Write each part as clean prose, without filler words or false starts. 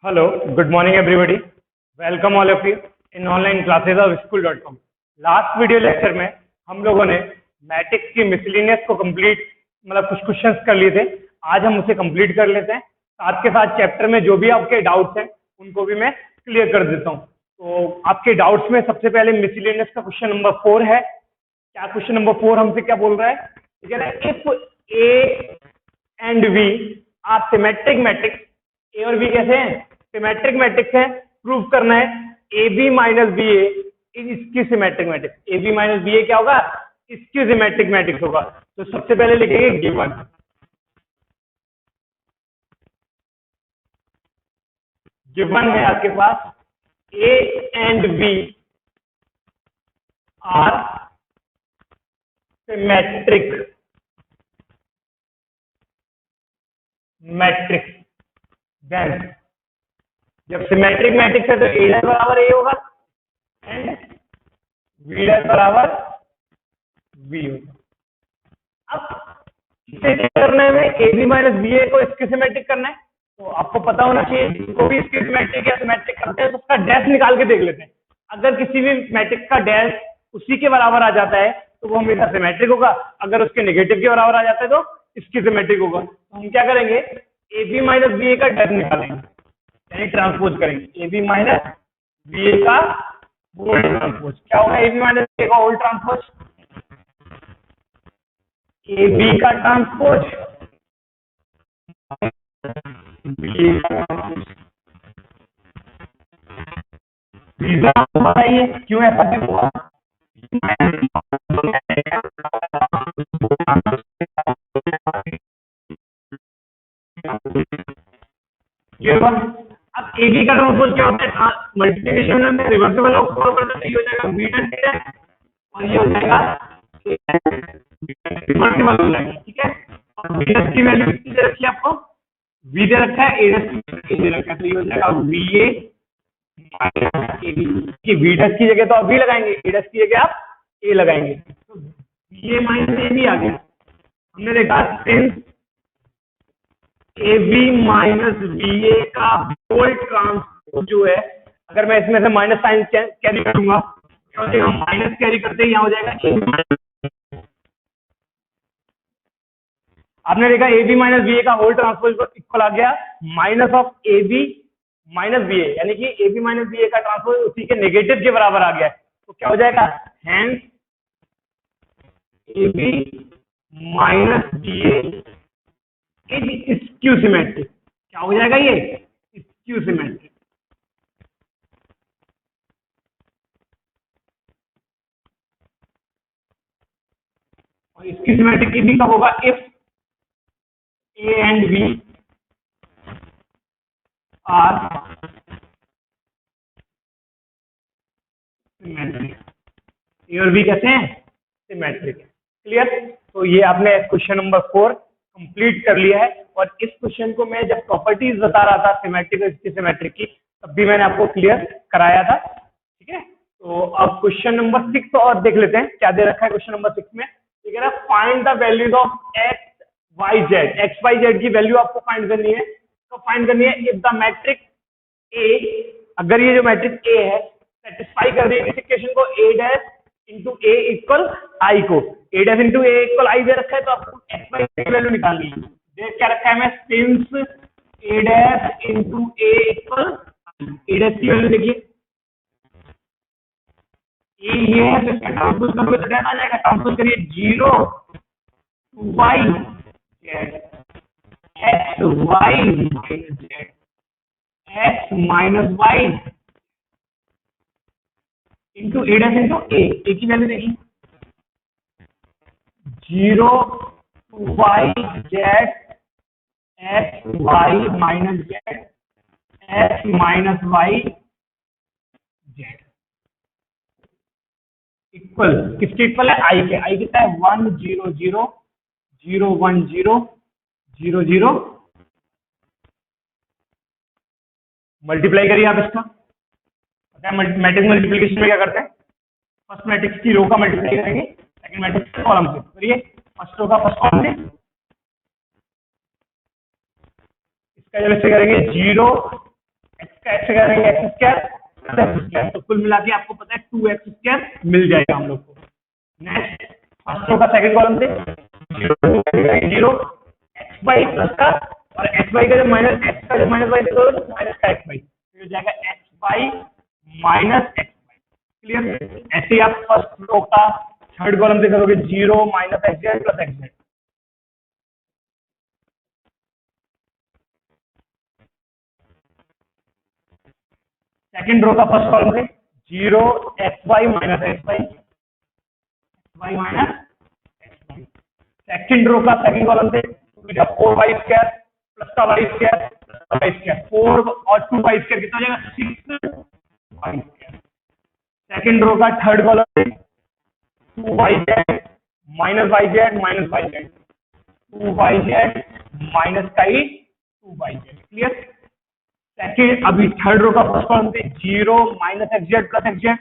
Hello, good morning everybody. Welcome all of you in online classes of school.com. Last video lecture में हम लोगों ने matrix की miscellaneous को कंप्लीट मतलब कुछ क्वेश्चंस कर लिए थे। आज हम उसे कंप्लीट कर लेते हैं। साथ के साथ चैप्टर में जो भी आपके डाउट्स हैं उनको भी मैं क्लियर कर देता हूँ। तो आपके डाउट्स में सबसे पहले मिसलिनियस का क्वेश्चन नंबर 4 है। क्या क्वेश्चन नंबर 4 हमसे क्या बोल रहा है? If A and B are symmetric matrix, A और बी कैसे हैं? सिमेट्रिक मैट्रिक्स है। प्रूव करना है A B minus B A इसकी symmetric matrix. A B minus B A क्या होगा? इसकी सिमेट्रिक मैट्रिक्स होगा। तो सबसे पहले लिखेंगे गिवन। गिवन है आपके पास A and B are symmetric matrix. Then जब सिमेट्रिक मैट्रिक्स है तो ए डैश बराबर ए होगा एंड बी डैश बराबर बी होगा। अब इसे क्या करना है? A B minus B A को इसके सिमेट्रिक करना है। तो आपको पता होना चाहिए इसको भी इसके सिमेट्रिक या सिमेट्रिक करते हैं तो उसका डैश निकाल के देख लेते हैं। अगर किसी भी मैट्रिक्स का डैश उसी के बराबर आ जाता है तो वो हमेशा सिमेट्रिक होगा। अगर उसके नेगेटिव के बराबर आ जाता है तो इसकी सिमेट्रिक होगा। तो हम क्या करेंगे? ए बी माइनस बी ए का डैश निकालेंगे यानी ट्रांसपोज करेंगे। ए बी माइनस बी ए का होल ट्रांसपोज क्या होगा? ए बी माइनस बी ए का होल ट्रांसपोज ए बी का ट्रांसपोज बताइए क्यों ऐसा हुआ? अब ए बी का ट्रांसपोज क्या होता है? मल्टीप्लिकेशन में रिवर्सिबल हो जाएगा बी डैश और ये हो जाएगा रिवर्सिबल हो जाएगा। ठीक है, और बी डैश की वैल्यू कितनी दे रखी है आपको? वी दे रखा है, ए डैश दे रखा है, तो ये हो जाएगा V A minus A B. कि वी डैश की जगह तो आप वी लगाएंगे, ए डैश की जगह आप ए लगाएंगे, तो B A minus A B आ गया। हमने देखा since A B minus B A का होल ट्रांसपोज जो है, अगर मैं इसमें से माइनस साइन कैरी करूंगा क्या हो जाएगा? माइनस कैरी करते ही यहाँ हो जाएगा। आपने देखा A B minus B A का होल ट्रांसपोज इक्वल आ गया minus of A B minus B A, यानी कि A B minus B A का ट्रांसपोज उसी के नेगेटिव के बराबर आ गया। तो क्या हो जाएगा? Hence A B minus B A is skew symmetric. क्या हो जाएगा? ये स्क्यू सिमेट्रिक। और इसकी सिमेट्रिक कितनी कब होगा? If A and B are symmetric. A और बी कैसे हैं? सिमेट्रिक है। क्लियर? तो ये आपने क्वेश्चन नंबर 4 कंप्लीट कर लिया है। और इस क्वेश्चन को मैं जब प्रॉपर्टीज बता रहा था सिमेट्रिक और सिमेट्रिक की, तब भी मैंने आपको क्लियर कराया था। ठीक है, तो अब क्वेश्चन नंबर 6 और देख लेते हैं क्या दे रखा है क्वेश्चन नंबर 6 में। ठीक है ना, find the values of X Y Z. X Y Z की वैल्यू आपको फाइंड करनी है। तो फाइंड करनी है इफ द मैट्रिक्स ए, अगर ये जो मैट्रिक्स ए है सेटिस्फाई कर रही है इस इक्वेशन को, ए डैश इंटू ए इक्वल आई को, ए डैश इंटू ए इक्वल आई दे रखा है, तो आपको एक्स वाई की वैल्यू निकालनी है। देख क्या रखा है? मैं सिंस ए डैश इंटू ए इक्वल ए डैश की वैल्यू देखिए ये है, तो ट्रांसपोज करोगे तो डैश आ जाएगा। ट्रांसपोज करिए 0 two Y Z X Y minus Z X minus Y into A dash into A की वैल्यू देखिए 0 two Y Z X Y minus Z X minus Y Z equal किसके equal है? I के। आई कितना है? 1 0 0 0 1 0 0 0। Multiply करिए आप इसका। पता है मैट्रिक्स मल्टीप्लिकेशन में क्या करते हैं? फर्स्ट मैट्रिक्स की रो का मल्टीप्लाई करेंगे सेकंड मैट्रिक्स के कॉलम से। करिए फर्स्ट रो का फर्स्ट कॉलम से, इसका जब ऐसे करेंगे 0 एक्स से करेंगे एक्स स्क्वायर, तो कुल मिला के आपको पता है 2x² मिल जाएगा हम लोग को। नेक्स्ट फर्स्ट रो का सेकंड कॉलम से 0 एक्स बाई प्लस का, और एक्स बाई का जब माइनस एक्स का जब माइनस बाई करोगे तो माइनस का एक्स बाई, तो हो जाएगा x by minus x by. Clear? ऐसे ही आप फर्स्ट रो का थर्ड कॉलम से करोगे 0 minus X Z plus X Z. Second row का फर्स्ट कॉलम से 0 X Y minus X Y, Y minus X Y. Second row का second column से 4y² plus का y² प्लस y², 4 और 2y² कितना हो जाएगा 6y²। सेकंड रो का थर्ड कॉलम से 2yz minus yz minus yz, 2yz minus का ही 2yz। क्लियर? सेकंड अभी थर्ड रो का फर्स्ट कॉलम से 0 minus xz plus xz,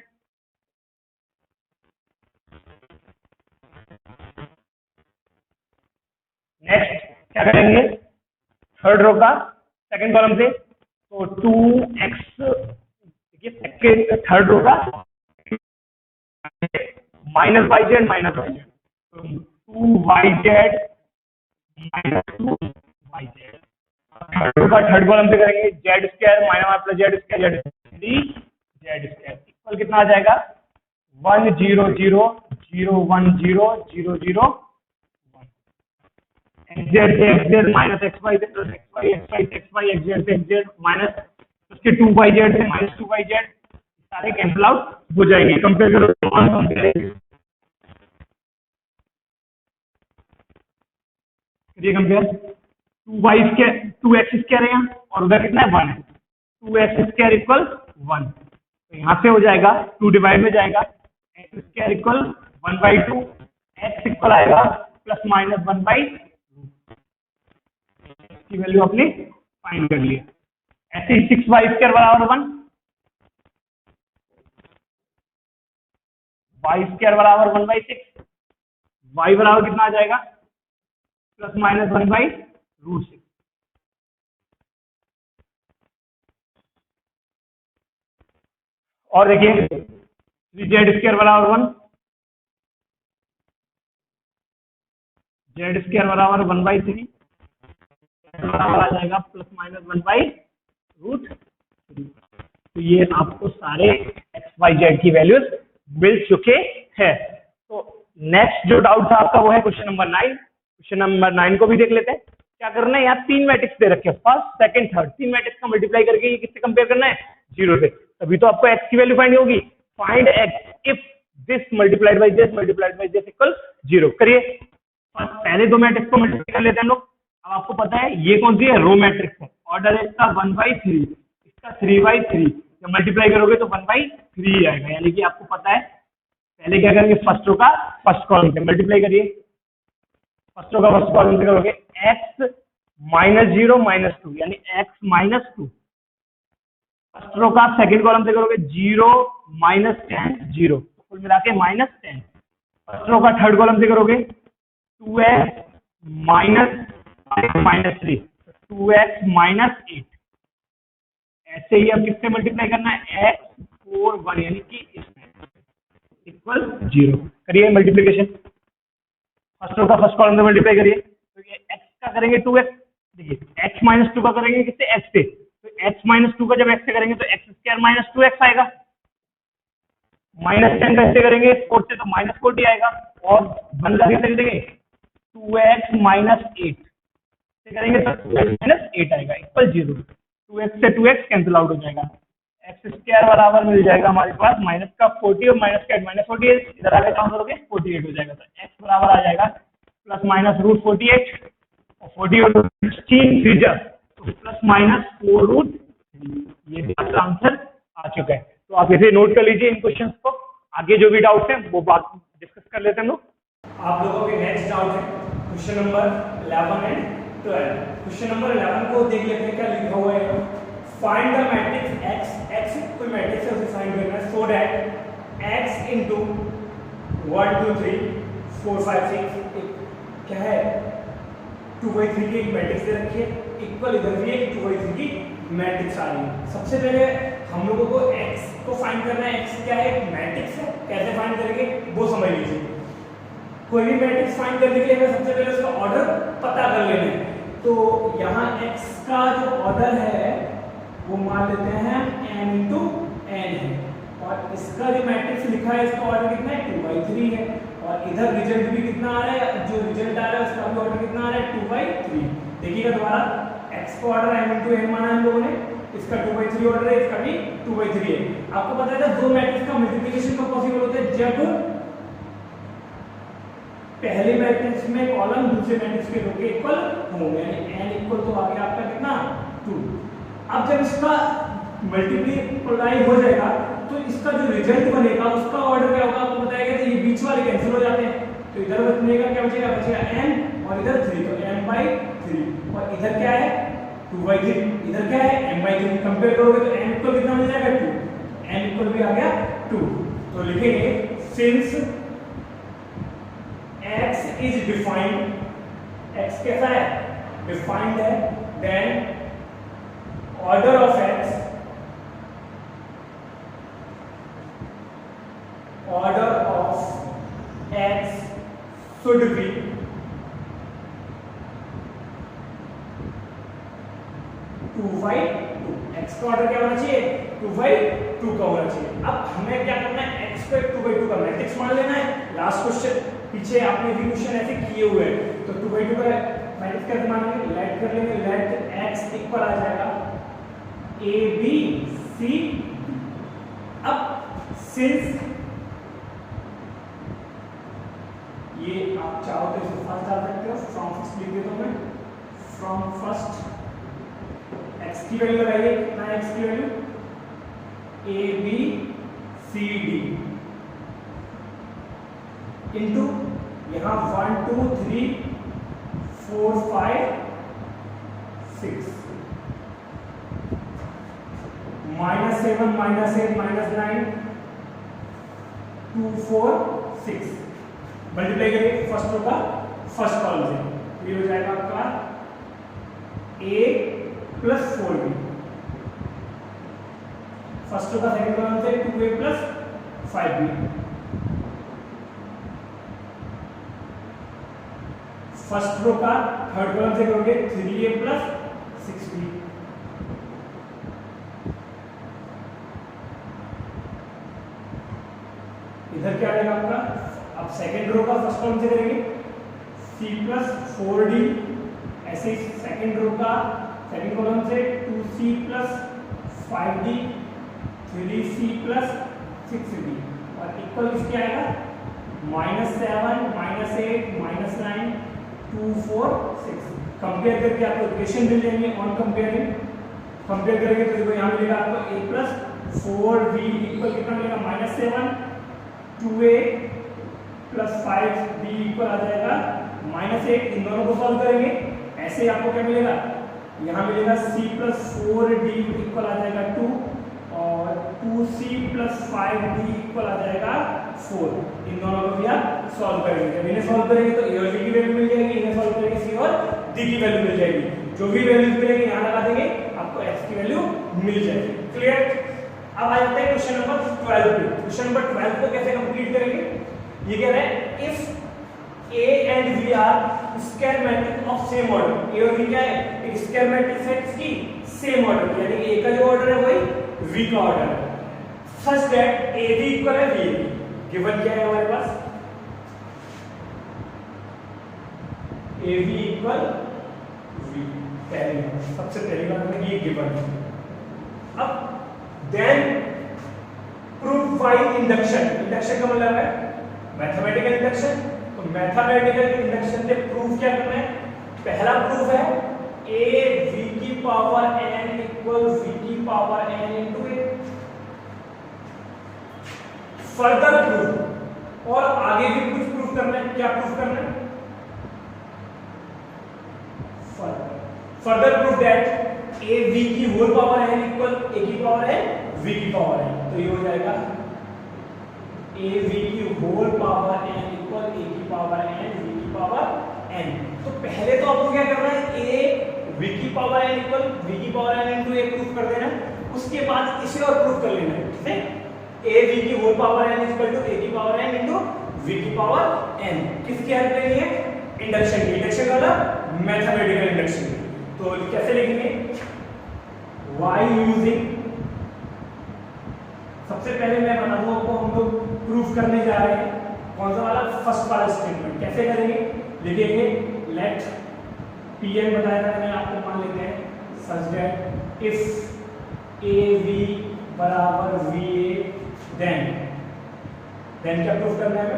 next क्या करेंगे थर्ड रो का सेकंड कॉलम से, तो 2x, देखिए सेकंड थर्ड रो का माइनस yz माइनस yz, तो 2yz minus 2yz। Third row का थर्ड कॉलम से करेंगे z² minus plus z² z² equal कितना आ जाएगा 1 0 0 0 1 0 0 0 xz माइनस xy से प्लस xy xy से xy xz से xz माइनस उसके 2yz से माइनस 2yz, सारे कैंसिल आउट हो जाएंगे। कंपेयर करो, करिए कंपेयर, 2x² है और उधर कितना है 1 है, 2x² इक्वल 1, तो यहाँ से हो जाएगा 2 डिवाइड में जाएगा x² इक्वल 1/2, x इक्वल आएगा प्लस माइनस 1/, की वैल्यू आपने फाइंड कर लिया। ऐसे ही 6y² बराबर 1, y² बराबर 1/6, y बराबर कितना आ जाएगा प्लस माइनस 1/√6। और देखिए 3z² बराबर 1, z² बराबर 1/3 बराबर आ जाएगा प्लस माइनस 1/√3। तो ये आपको सारे एक्स वाई जेड की वैल्यूज मिल चुके हैं। तो नेक्स्ट जो डाउट था आपका वो है क्वेश्चन नंबर 9। क्वेश्चन नंबर 9 को भी देख लेते हैं। क्या करना है, यहाँ 3 मैट्रिक्स दे रखे हैं, फर्स्ट सेकंड थर्ड, 3 मैट्रिक्स का मल्टीप्लाई करके ये किससे कंपेयर करना है 0 से, तभी तो आपको एक्स की वैल्यू फाइंड होगी। Find x if this multiplied by this equal 0। करिए, पहले 2 मैट्रिक्स को मल्टीप्लाई कर लेते हैं हम लोग। अब आपको पता है ये कौन सी है, रो मैट्रिक्स है, ऑर्डर है इसका 1/3, इसका 3/3, जब मल्टीप्लाई करोगे तो 1/3 आएगा। यानी कि आपको पता है पहले क्या करेंगे, फर्स्ट रो का फर्स्ट कॉलम से मल्टीप्लाई करिए, फर्स्ट रो का फर्स्ट कॉलम से करोगे x -0 -2 यानी x -2। फर्स्ट रो का सेकंड कॉलम से करोगे 0 -10 0, कुल मिला के -10। फर्स्ट रो का थर्ड कॉलम से करोगे 2x -3 2x -8। ऐसे ही अब किससे मल्टीप्लाई करना है, x 4 1 यानी कि इसमें इक्वल 0। करिए मल्टीप्लिकेशन, फर्स्ट रो का फर्स्ट कॉलम से मल्टीप्लाई करिए, तो ये x का करेंगे 2x, देखिए x -2 का करेंगे किससे, x से, तो x -2 का जब x से करेंगे तो x² -2x आएगा। -10 का इससे करेंगे 4 से तो -40 आएगा, और 1 का किससे करेंगे 2x -8 से करेंगे तो 2x -8 आएगा इक्वल 0। 2x से 2x कैंसिल आउट हो जाएगा, x² बराबर मिल जाएगा हमारे पास माइनस का 40 और माइनस का -48, इधर आगे काउंट करोगे 48 हो जाएगा। तो x बराबर आ जाएगा प्लस माइनस √48 और 40 और 16 त्रिज्या तो प्लस माइनस 4√3। ये भी आपका आंसर आ चुका है। तो आप इसे नोट कर लीजिए इन क्वेश्चंस को, आगे जो भी डाउट है वो बात डिस्कस कर लेते हैं हम लोग। आप लोगों के नेक्स्ट डाउट है question number 11 and 12। Question number 11 को देख लेते हैं क्या लिखा हुआ है। Find the matrix x, x कोई मैट्रिक्स है उसे फाइंड करना है, सो दैट x इंटू 1 2 3 4 5 6 क्या है 2/3 की एक मैट्रिक्स दे रखी है, इक्वल इधर भी एक 2/3 की मैट्रिक्स आ रही है। सबसे पहले हम लोगों को x को फाइंड करना है। x क्या है? एक मैट्रिक्स है। कैसे फाइंड करेंगे वो समझ लीजिए। कोई भी मैट्रिक्स फाइंड करने के लिए हमें सबसे पहले उसका ऑर्डर पता कर लेना है। तो यहाँ x का जो ऑर्डर है वो मान लेते हैं m इंटू n है, और इसका जो मैट्रिक्स लिखा है इसका ऑर्डर कितना है? 2/3 है। और इधर रिजल्ट भी कितना आ रहा है? जो रिजल्ट आ रहा है उसका भी ऑर्डर कितना आ रहा है? 2/3। देखिएगा दोबारा, x को ऑर्डर m इंटू n माना हम लोगों ने, इसका 2/3 ऑर्डर है, इसका भी 2/3 है। आपको पता है ना दो मैट्रिक्स का मल्टीप्लिकेशन कब पॉसिबल होता है? जब पहले मैट्रिक्स में कॉलम दूसरे मैट्रिक्स के रो के इक्वल होंगे, यानी n इक्वल तो आ गया आपका कितना? 2। अब जब इसका मल्टीप्लाई हो जाएगा तो इसका जो रिजल्ट बनेगा उसका ऑर्डर क्या होगा? आपको बताया गया था, ये बीच वाले कैंसिल हो जाते हैं, तो इधर बचेगा क्या? बचेगा n और इधर 3, तो m/3। और इधर क्या है? 2/3। इधर क्या है? m/3। कंपेयर करोगे तो n इक्वल कितना मिल जाएगा? 2। n इक्वल भी आ गया 2। तो लिखेंगे since x is defined, x कैसा है? डिफाइंड है, then order of x, order of x should be two by two. X का ऑर्डर क्या होना चाहिए? 2/2 का होना चाहिए। अब हमें क्या करना है? x को एक 2/2 का मैट्रिक्स मान लेना है। लास्ट क्वेश्चन पीछे आपने भी क्वेश्चन ऐसे किए हुए हैं, तो 2/2 का मैट्रिक्स कैसे मानेंगे? लेट कर लेंगे, लेट x इक्वल आ जाएगा a b c। अब सिंस ये आप चाहो तो इसे फर्स्ट डाल सकते हो, फ्रॉम फर्स्ट लिख देता हूं मैं, फ्रॉम फर्स्ट x की वैल्यू लगाइए, कितना है x की value? a b c d into यहां 1 2 3 4 5 6 -7 -8 -9 2 4 6 मल्टीप्लाई करिए फर्स्ट रो का फर्स्ट कॉलम से, तो ये हो जाएगा आपका a plus 4b। First row का सेकंड कॉलम से 2a plus 5b। First row का थर्ड कॉलम से करोगे 3a प्लस 6b। इधर क्या आएगा आपका? अब सेकंड रो का फर्स्ट कॉलम से करेंगे c प्लस 4d, ऐसे ही सेकंड रो का सेकंड कॉलम से 2c plus 5d 3c plus 6d, और इक्वल इसके आएगा -7 -8 -9 2 4 6। कंपेयर करके आपको इक्वेशन मिल जाएंगे ऑन कंपेयरिंग। कंपेयर करेंगे तो देखो यहाँ मिलेगा आपको a प्लस 4b इक्वल कितना मिलेगा? -7 2a प्लस 5b इक्वल आ जाएगा -8। इन दोनों को सॉल्व करेंगे, ऐसे आपको क्या मिलेगा? यहाँ मिलेगा c प्लस 4d इक्वल आ जाएगा 2, और 2c प्लस 5d इक्वल आ जाएगा 4। इन दोनों को भी आप सॉल्व करेंगे। जब इन्हें सॉल्व करेंगे तो a और b की वैल्यू मिल जाएगी, इन्हें सॉल्व करेंगे c और d की वैल्यू मिल जाएगी। जो भी वैल्यूज मिलेंगे यहाँ लगा देंगे, आपको x की वैल्यू मिल जाएगी। क्लियर? अब आ जाते हैं क्वेश्चन नंबर 12 पे। क्वेश्चन नंबर 12 को कैसे कंप्लीट करेंगे? ये कह रहे हैं if a and b are square matrix of same order. a और b क्या है? एक स्क्वायर मैट्रिक्स है इसकी सेम ऑर्डर, यानी a का जो ऑर्डर है वही v का ऑर्डर है, सच दैट ab इक्वल है b। गिवन क्या है हमारे पास? ab equal v। पहली बात, सबसे पहली बात है ये गिवन है। अब then proof by induction. Induction का मतलब है मैथमेटिकल इंडक्शन। तो मैथमेटिकल इंडक्शन से प्रूफ क्या करना है? पहला प्रूफ है a v की पावर n इक्वल v की power n into a। Further proof, और आगे भी कुछ प्रूफ करना है। क्या प्रूफ करना है? Further proof that a v की whole power n equal a की पावर n v की पावर n। तो ये हो जाएगा a v की whole power n equal a की पावर n v की पावर n। तो पहले तो आपको क्या करना है? a v की पावर n इक्वल v की power n into a proof कर देना, उसके बाद इसे और प्रूफ कर लेना है, ठीक है। a v की whole power n equal to a की पावर n इनटू v की पावर n किसकी हेल्प लेनी है? इंडक्शन की। इंडक्शन वाला मैथमेटिकल इंडक्शन। तो कैसे लिखेंगे? y यूजिंग, सबसे पहले मैं बता दूं आपको, हम लोग प्रूफ करने जा रहे हैं कौन सा वाला? फर्स्ट वाला स्टेटमेंट। कैसे करेंगे? लिखेंगे लेट Pn बताया था मैंने आपको, मान लेते हैं सच दैट इफ AV बराबर VA देन क्या प्रूफ करना है?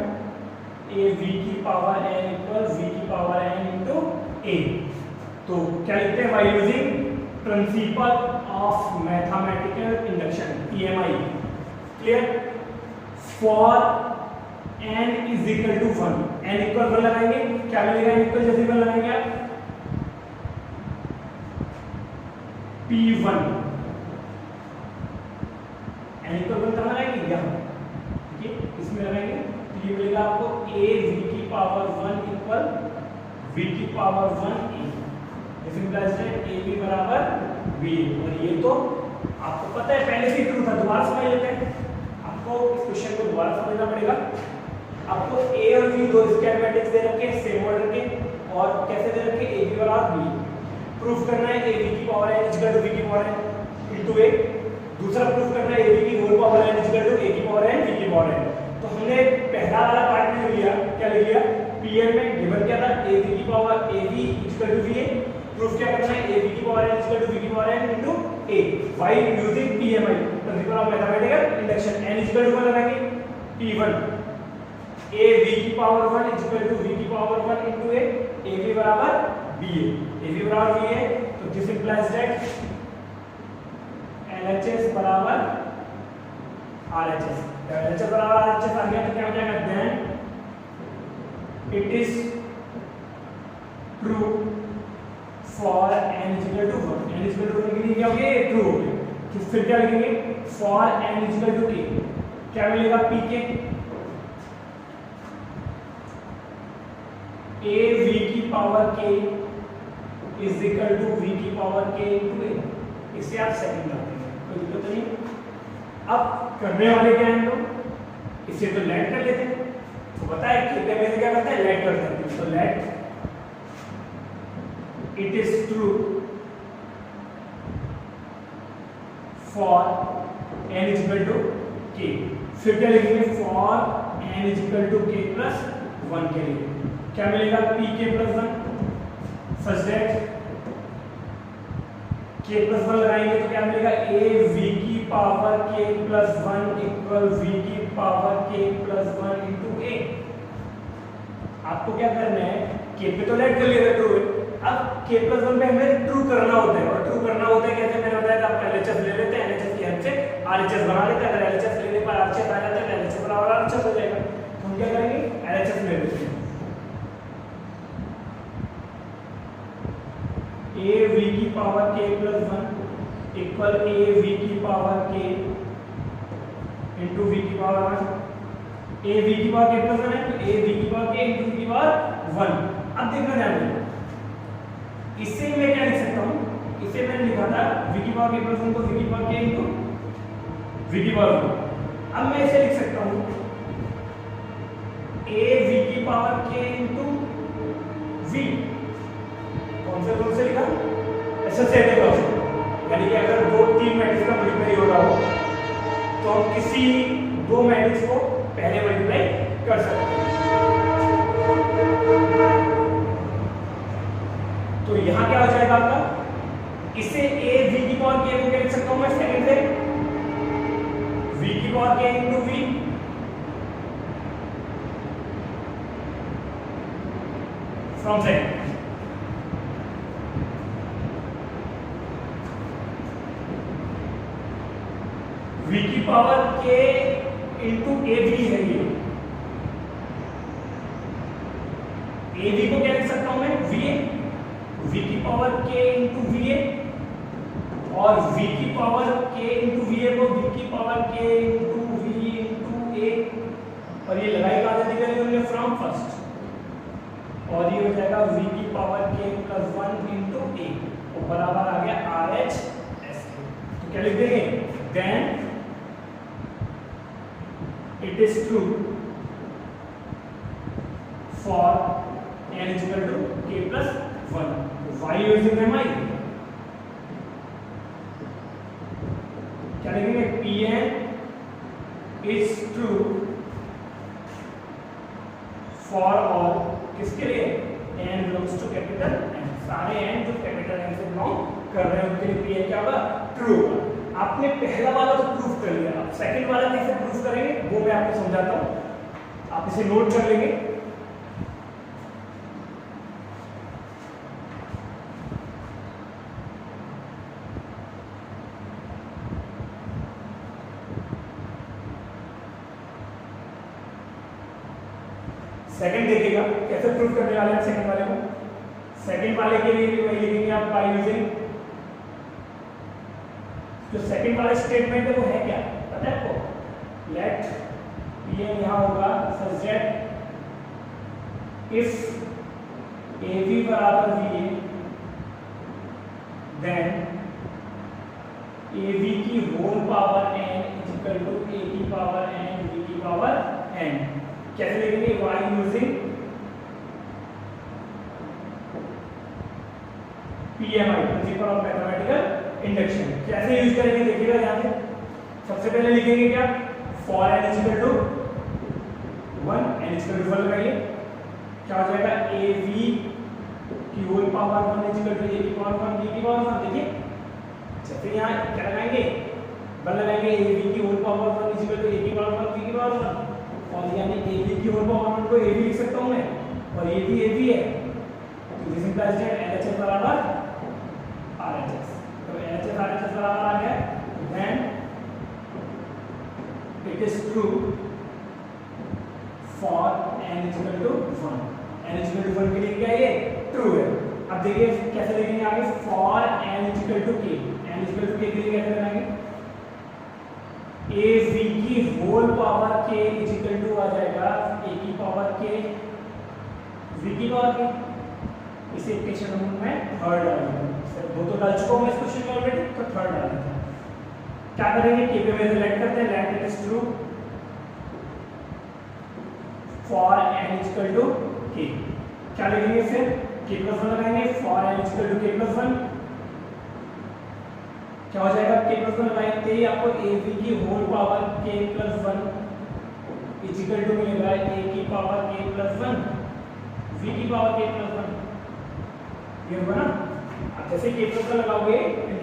AV की पावर n इक्वल V की पावर n इनटू A। तो क्या लिखते हैं? By using principle of mathematical induction, PMI। Clear? For n is equal to 1, n equal 1 लगाएंगे, क्या मिलेगा? n इक्वल जैसे 1 लगाएंगे आप P1, n इक्वल 1 कहाँ लगाएंगे? यहाँ, ठीक है, इसमें लगाएंगे तो ये मिलेगा आपको a v की पावर 1 इक्वल v की पावर 1 a। इस इंप्लाइज है ab बराबर va, और ये तो आपको पता है पहले से ही ट्रू था। दोबारा समझ लेते हैं, आपको इस क्वेश्चन को दोबारा समझना पड़ेगा। आपको a और v दो स्क्वायर मैट्रिक्स दे रखे हैं सेम ऑर्डर के, और कैसे दे रखे? ab बराबर b। प्रूफ करना है ab की power n equal to v की पावर n इनटू a। दूसरा प्रूफ करना है ab की whole power n equal to a की पावर n v की पावर n। तो हमने पहला वाला पार्ट में लिया, क्या ले लिया? Pn में गिवन क्या था? ab की power ab equal to va। Proof क्या करना है? ab की power n equal to v की power n into a by using PMI, principle of mathematical induction. n equal to लगाएंगे P1 a v की पावर 1 इक्वल टू v की power 1 into a, ab बराबर ba। ab बराबर ba है, तो this implies that LHS बराबर RHS। LHS बराबर RHS आ गया तो क्या हो जाएगा? Then it is true for n equal to 1। n equal to 1 के लिए क्या हो गया? ये ट्रू हो गया। फिर क्या लिखेंगे? For n equal to k, क्या मिलेगा? pk a v की power k is equal to v की पावर k इनटू a। इसे आप सेकंड लाते हैं, कोई दिक्कत नहीं। अब करने वाले क्या हैं? तो इसे तो लेट कर लेते हैं, तो पता है कितने में से क्या करते हैं? लेट कर सकते हैं। तो let it is true for n equal to k। फिर क्या लिखेंगे? For n equal to k plus 1 के लिए क्या मिलेगा? pk plus 1 such that k plus 1 लगाएंगे तो क्या मिलेगा? a v की power k plus 1 equal v की power k plus 1 into a। आपको क्या करना है? k पे तो लेट कर लिया था, ट्रू है। अब k प्लस 1 पे हमें ट्रू करना होता है, और ट्रू करना होता है कैसे? मैंने बताया था, आप LHS ले लेते हैं, LHS की हेल्प से RHS बना लेते हैं। अगर LHS लेने पर RHS आ जाता है तो LHS बराबर RHS हो जाएगा। तो हम क्या करेंगे? LHS ले लेते हैं। a v की power k plus 1 equal a v की पावर k इंटू v की पावर 1। a v की पावर k प्लस 1 है तो a v की पावर k इंटू v की पावर 1। अब देखना ध्यान देना, इससे मैं क्या लिख सकता हूँ? इसे मैंने लिखा था v की पावर k प्लस 1 को v की पावर k इंटू v की पावर 1। अब मैं इसे लिख सकता हूँ a v की पावर k इंटू v। कौन से लिखा? एसोसिएटिव लॉ, यानी कि अगर दो तीन मैट्रिक्स का मल्टीप्लाई हो रहा हो तो हम किसी दो मैट्रिक्स को पहले मल्टीप्लाई कर सकते हैं। तो यहां क्या हो जाएगा आपका? इसे a v की पावर k को क्या लिख सकता हूं मैं? सेकंड से v की power k into v from second. v की power k into a v है ये। a v को क्या लिख सकता हूं मैं? va। v की पावर k इंटू va, और v की पावर k इंटू va को v की power k into v into a, और ये लगाई कहां से निकली हमने? From first. और ये हो जाएगा v की power k plus 1 into a। तो बराबर आ गया RH S। तो क्या लिख देंगे, then it is true for n is equal to k plus 1, why using mi, क्या लिखेंगे, Pn is true for all, किसके लिए, n belongs to capital N, सारे n जो कैपिटल N से बिलोंग कर रहे हैं उनके लिए Pn क्या होगा, ट्रू होगा। आपने पहला वाला तो प्रूफ कर लिया, अब सेकंड वाला कैसे प्रूफ करेंगे वो मैं आपको समझाता हूं, आप इसे नोट कर लेंगे। सेकंड देखिएगा कैसे प्रूफ करने वाले हैं सेकंड वाले को। सेकंड वाले के लिए भी वही लिखेंगे आप, बाय यूजिंग, जो सेकंड वाला स्टेटमेंट है वो है क्या पता है आपको, लेट Pn यहां होगा सच दैट इफ AB बराबर VA देन AB की whole power n is equal to A की पावर n B की पावर n। कैसे लिखेंगे, y using PMI principle of mathematical induction. कैसे यूज करेंगे देखिएगा यहां पे, सबसे पहले लिखेंगे क्या, for n is equal to 1, n is equal to 1 लगाइए, क्या हो जाएगा, AB की whole power 1 is equal to A की पावर 1 B की पावर 1। देखिए जैसे यहां क्या लगाएंगे, 1 लगाएंगे, AB की whole power 1 is equal to A की पावर 1 B की पावर 1, और यानी AB की होल पावर 1 को AB लिख सकता हूं मैं, और ये भी AB है, तो दिस इंप्लाइज दैट LHS बराबर RHS। तो LHS RHS बराबर आ गया, then it is true for n is equal to 1। n is equal to 1 के लिए क्या ये ट्रू है। अब देखिए कैसे लिखेंगे आगे, for n is equal to k, n is equal to k के लिए कैसे बनाएंगे, AB की whole power k is equal to आ जाएगा A की पावर k V की पावर k। इसे इक्वेशन नंबर में थर्ड डालेंगे, वो तो डाल चुका हूं मैं इस क्वेश्चन में ऑलरेडी, तो थर्ड डाल देते हैं। क्या करेंगे, k पे वैल्यू लेट करते हैं, let it is true for n is equal to k। क्या लिखेंगे फिर, k प्लस 1 लगाएंगे, for n is equal to k plus 1, क्या हो जाएगा, k प्लस 1 लगाते ही आपको AB की whole power k plus 1 is equal to मिलेगा A की पावर k प्लस 1 V की पावर k प्लस 1, ये होगा ना। अब जैसे k प्लस 1 लगाओगे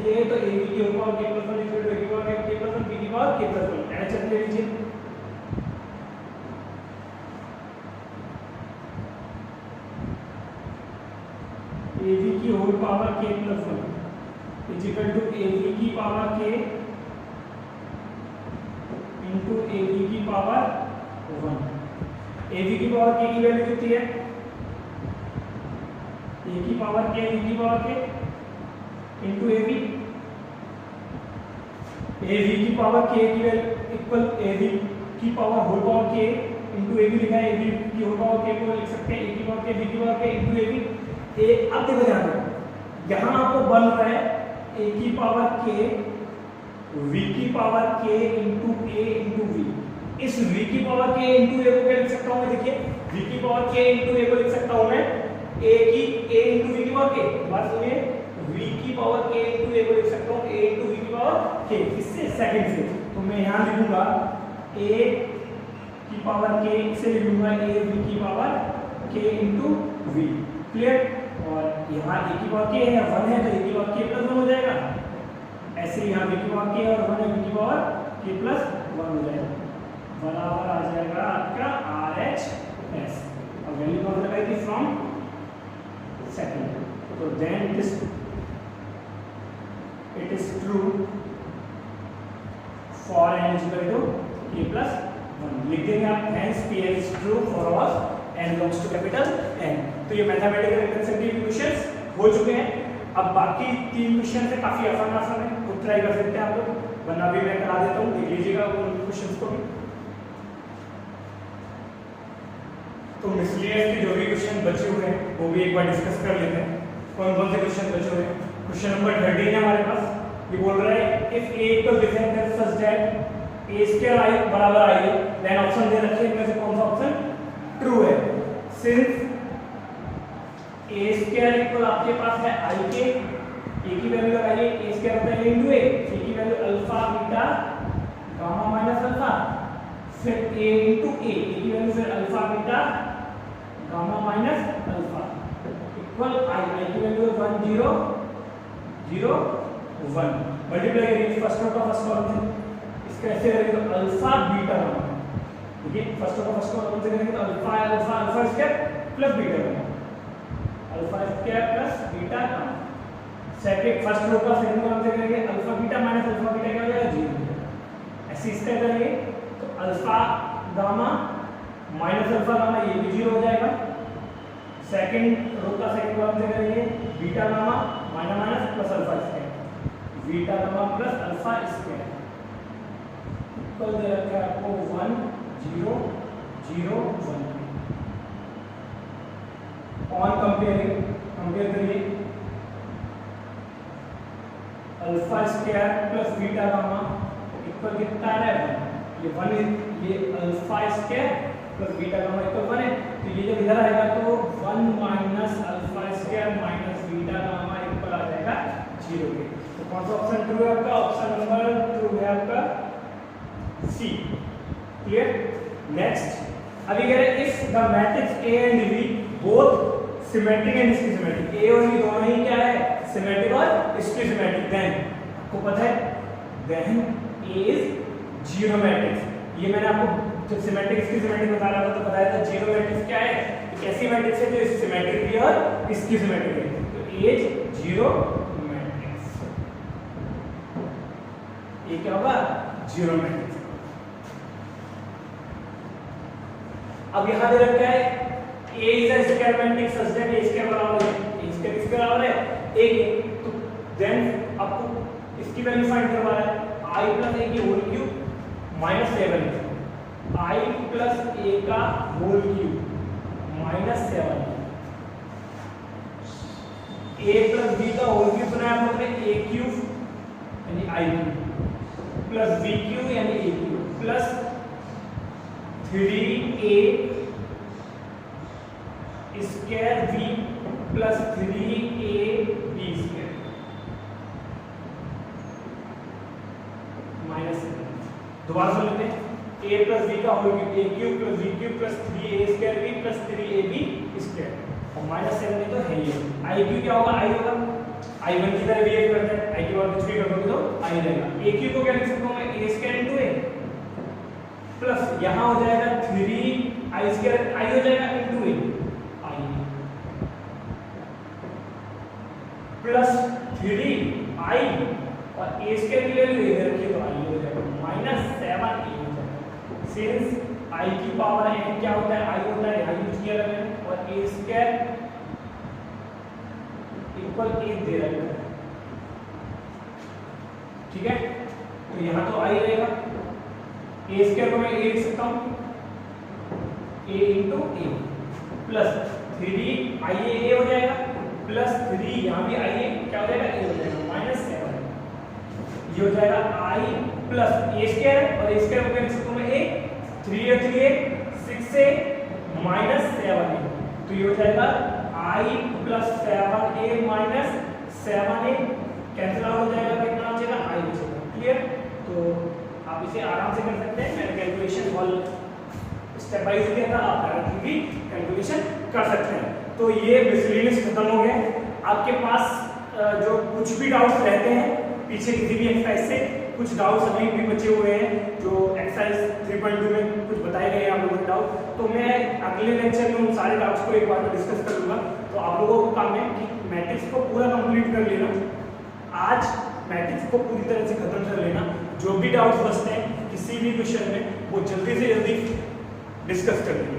ये तो AB की whole power k plus 1 is equal to A की पावर k प्लस 1 B की पावर k प्लस 1, LHS ले लीजिए, AB की whole power k plus 1 is equal to AB की पावर k इंटू AB की पावर 1। AB की power k की value कितनी है, A की पावर k B की power k into AB, AB की पावर k की वैल्यू इक्वल AB की power whole power k into AB लिखा है, AB की होल पावर k को लिख सकते हैं A की पावर k B की पावर k इंटू AB। अब देखो ध्यान दो, यहां आपको बन रहा है A की पावर k V की power k into A into V। इस V की पावर k इंटू A को क्या लिख सकता हूं मैं, देखिए V की पावर k इंटू A को लिख सकता हूं मैं A इंटू V की पावर k, बात सुनिए, V की पावर k इंटू A को लिख सकता हूं A इंटू V की पावर k, इससे सेकंड से, तो मैं यहां लिखूंगा A की पावर k से लिखूंगा A V की power k into V, clear. और यहाँ A की पावर k है 1 है तो A की पावर k प्लस 1 हो जाएगा, ऐसे यहाँ B की पावर k और 1 है B की पावर k प्लस 1 हो जाएगा, बराबर आ जाएगा आपका RHS। अब वैल्यू कौन लगाई थी, फ्रॉम सेकंड, तो then it is true for n is equal to k plus 1। लिख देंगे आप, hence Pn is true for all n belongs to capital N। तो ये मैथमेटिकल रिप्रेजेंटेटिव क्वेश्चंस हो चुके हैं। अब बाकी 3 क्वेश्चन है काफी आसान है, खुद ट्राई कर सकते हैं आप लोग, वरना भी मैं करा देता हूँ, देख लीजिएगा उन क्वेश्चंस को भी। तो मिसलेनियस के जो भी क्वेश्चन बचे हुए हैं वो भी एक बार डिस्कस कर लेते हैं, कौन कौन से क्वेश्चन बचे हुए हैं। क्वेश्चन नंबर 13 है हमारे पास। ये बोल रहा है if A equal different such that A square I बराबर आई है, देन ऑप्शन दे रखे हैं, इनमें से कौन सा ऑप्शन ट्रू है। सिंस ए स्क्वायर इक्वल आपके पास है आई के, ए की वैल्यू लगाइए, ए स्क्वायर होता है ए इनटू ए की value alpha beta gamma minus alpha, फिर ए इनटू ए की वैल्यू फिर alpha beta gamma minus alpha equal I की वैल्यू 1 0 0 1 मल्टीप्लाई करिए फर्स्ट रो का फर्स्ट कॉलम से, इसका ऐसे करेंगे तो अल्फा बीटा गामा, ठीक है, फर्स्ट रो का फर्स्ट कॉलम से करेंगे तो alpha alpha alpha square plus beta gamma, alpha square plus beta gamma. Second first row का सेकंड कॉलम से करेंगे alpha beta minus alpha beta क्या हो जाएगा 0, ऐसे इसका करेंगे तो alpha gamma minus alpha gamma ये भी 0 हो जाएगा। सेकंड रो का सेकंड कॉलम से करेंगे beta gamma minus minus plus alpha square, beta gamma plus alpha square equal दे रखा है आपको 1 0 0 1। ऑन कंपेयरिंग कंपेयर करिए alpha square plus beta gamma equal कितना है 1, ये 1 ये alpha square plus beta gamma equal 1 है, तो ये जब इधर आएगा तो 1 minus alpha square minus beta gamma equal आ जाएगा 0 के। तो कौन सा ऑप्शन ट्रू है आपका? ऑप्शन नंबर ट्रू है आपका सी। क्लियर? नेक्स्ट अभी कह रहे हैं if the matrix A and B both symmetric and schematic, A और बी दोनों ही क्या है सिमेट्रिक और स्कीमेटिक, देन आपको पता है then A is zero matrix. ये मैंने आपको जब सिमेट्रिक स्कीमेटिक बता रहा था तो बताया था जीरो मैट्रिक्स क्या है, एक ऐसी मैट्रिक्स है जो सिमेट्रिक भी और स्कीमेटिक है, तो ए इज जीरो मैट्रिक्स, ये क्या होगा जीरो मैट्रिक्स। अब यहां दे रखा है A is a square matrix such that A square बराबर है, A square इसके बराबर है A के, तो देन आपको इसकी वैल्यू फाइंड करवा रहा है I plus A की whole cube minus 7, I plus A का whole cube minus 7, A plus B का होल क्यूब बनाया हम लोगों ने A क्यूब यानी I cube plus B cube यानी A cube plus 3A square B plus 3ab square minus 7। दोबारा सुन लेते हैं a प्लस b का whole cube a cube plus b cube plus 3a square b plus 3ab square और minus 7 में तो है ही i क्यूब क्या होगा i होगा i1 की तरह बिहेव करता है i के बाद कुछ भी कर दोगे तो i रहेगा। a क्यूब को क्या लिख सकता हूं मैं a square into a plus यहां हो जाएगा 3i स्क्वायर i हो जाएगा इनटू a प्लस 3i और a स्क्वायर की वैल्यू इधर रखिए तो i हो जाएगा माइनस 7a हो जाएगा। सिंस i की पावर n क्या होता है i होता है, i यूज किया है और a स्क्वायर इक्वल a दे रहा है, ठीक है, तो यहां तो i रहेगा, a स्क्वायर को मैं a लिख सकता हूं a into a plus 3i a हो जाएगा प्लस 3 यहाँ भी आई है क्या हो जाएगा ए हो जाएगा माइनस 7, ये हो जाएगा आई प्लस ए स्क्वायर और ए स्क्वायर को क्या लिख सकता हूं मैं ए 3 6 माइनस 7 तो ये हो जाएगा I plus 7a minus 7a cancel out हो जाएगा, कितना हो जाएगा आई बचेगा। क्लियर? तो आप इसे आराम से कर सकते हैं, मैंने कैलकुलेशन हॉल स्टेप बाय दिया था, आप डायरेक्टली भी कैलकुलेशन कर सकते हैं। तो ये मिसलेनियस खत्म हो गए। आपके पास जो कुछ भी डाउट्स रहते हैं पीछे किसी भी एक्सरसाइज से, कुछ डाउट्स अभी भी बचे हुए हैं जो एक्सरसाइज 3.2 में कुछ बताए गए हैं आप लोगों के डाउट, तो मैं अगले लेक्चर में उन सारे डाउट्स को एक बार डिस्कस कर लूँगा। तो आप लोगों को काम है कि मैट्रिक्स को पूरा कंप्लीट कर लेना, आज मैट्रिक्स को पूरी तरह से खत्म कर लेना, जो भी डाउट्स बचते हैं किसी भी क्वेश्चन में वो जल्दी से जल्दी डिस्कस कर लेना।